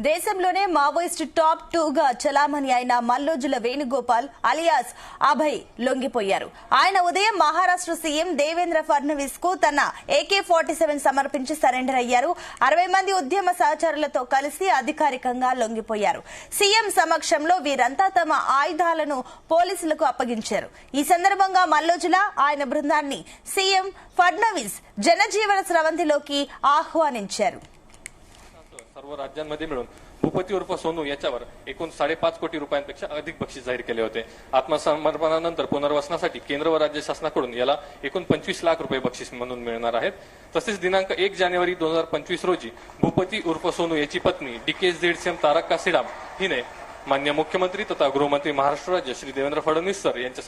దేశంలోనే Maoist top 2 గా చలామణి అయిన మల్లోజుల వేణుగోపాల్ అలియాస్ అభయ్ లొంగిపోయారు. ఆయన ఉదయం మహారాష్ట్ర సీఎం దేవేంద్ర ఫడ్నవీస్ కు తన AK-47 సమర్పించి సరెండర్ అయ్యారు. 60 మంది ఉద్యమ సహచరులతో కలిసి అధికారికంగా లొంగిపోయారు. సీఎం సమక్షంలో వీరంతా తమ ఆయుధాలను పోలీసులకు అప్పగించారు. ఈ సందర్భంగా మల్లోజుల ఆయన బృందాన్ని సీఎం ఫడ్నవీస్ जनजीवन स्रवंतीलोकी आह्वानिंचाరు. सर्व राज्यांमध्ये मिळून भूपती उर्फ सोनू याच्यावर एकूण 5.5 कोटी रुपयांपेक्षा अधिक बक्षीस जाहीर केले होते. आत्मसमर्पणानंतर पुनर्वसनासाठी केंद्र व राज्य शासनाकडून याला एकूण 25 लाख रुपये बक्षीस म्हणून मिळणार आहेत. तसेच दिनांक 1 जानेवारी 2025 रोजी भूपती उर्फ सोनू याची पत्नी DKZCM तारका सिडाम हिने माननीय मुख्यमंत्री तथा गृहमंत्री महाराष्ट्र राज्य श्री देवेंद्र फडणवीस सर यांच्या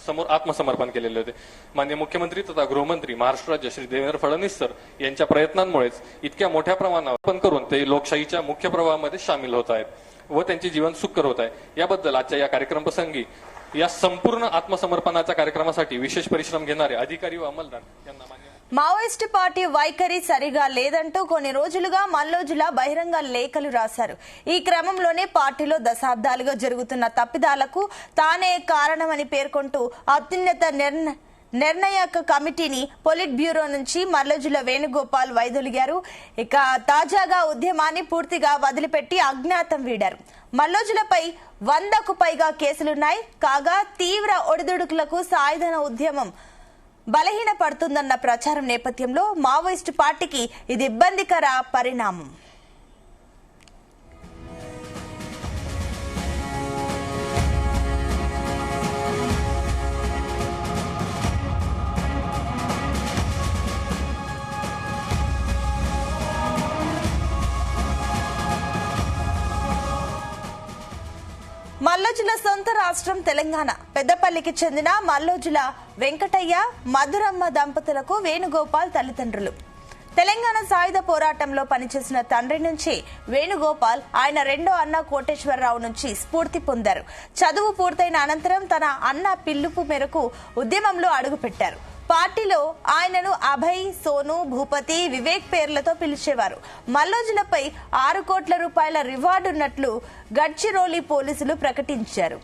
समोर आत्मसमर्पण केलेले होते. माननीय मुख्यमंत्री तथा गृहमंत्री महाराष्ट्र राज्य श्री देवेंद्र फडणवीस सर यांच्या प्रयत्नांमुळेच इतक्या मोठ्या प्रमाणावर पण करून ते लोकशाहीच्या मुख्य प्रवाहामध्ये सामील होत आहेत व त्यांचे जीवन सुखकर होत आहे. याबद्दल आजच्या या कार्यक्रम प्रसंगी या संपूर्ण आत्मसमर्पणाच्या कार्यक्रमासाठी विशेष परिश्रम घेणारे अधिकारी व अंमलदार यांना మావోయిస్టు పార్టీ వైఖరి సరిగా లేదంటూ కొన్ని రోజులుగా మల్లోజుల బహిరంగ లేఖలు రాశారు. ఈ క్రమంలోనే పార్టీలో దశాబ్దాలుగా జరుగుతున్న తప్పిదాలకు తానే కారణమని పేర్కొంటూ అత్యున్నత నిర్ణాయక కమిటీని పొలిట్ బ్యూరో నుంచి మల్లోజుల వేణుగోపాల్ వైదొలిగారు. ఇక తాజాగా ఉద్యమాన్ని పూర్తిగా వదిలిపెట్టి అజ్ఞాతం వీడారు. మల్లోజులపై 100కు పైగా కేసులున్నాయి. కాగా తీవ్ర ఒడిదుడుకులకు సాయుధన ఉద్యమం బలహీన పడుతుందన్న ప్రచారం నేపథ్యంలో మావోయిస్టు పార్టీకి ఇది ఇబ్బందికర పరిణామం. మల్లోజుల సొంత రాష్ట్రం తెలంగాణ. పెద్దపల్లికి చెందిన మల్లోజుల వెంకటయ్య, మధురమ్మ దంపతులకు వేణుగోపాల్ తల్లిదండ్రులు. తెలంగాణ సాయుధ పోరాటంలో పనిచేసిన తండ్రి నుంచి వేణుగోపాల్ ఆయన రెండో అన్న కోటేశ్వరరావు నుంచి స్ఫూర్తి పొందారు. చదువు పూర్తయిన అనంతరం తన అన్న పిలుపు మేరకు ఉద్యమంలో అడుగుపెట్టారు. పార్టీలో ఆయనను అభయ్, సోను, భూపతి, వివేక్ పేర్లతో పిలిచేవారు. మల్లోజులపై 6 కోట్ల రూపాయల రివార్డున్నట్లు గడ్చిరోలి పోలీసులు ప్రకటించారు.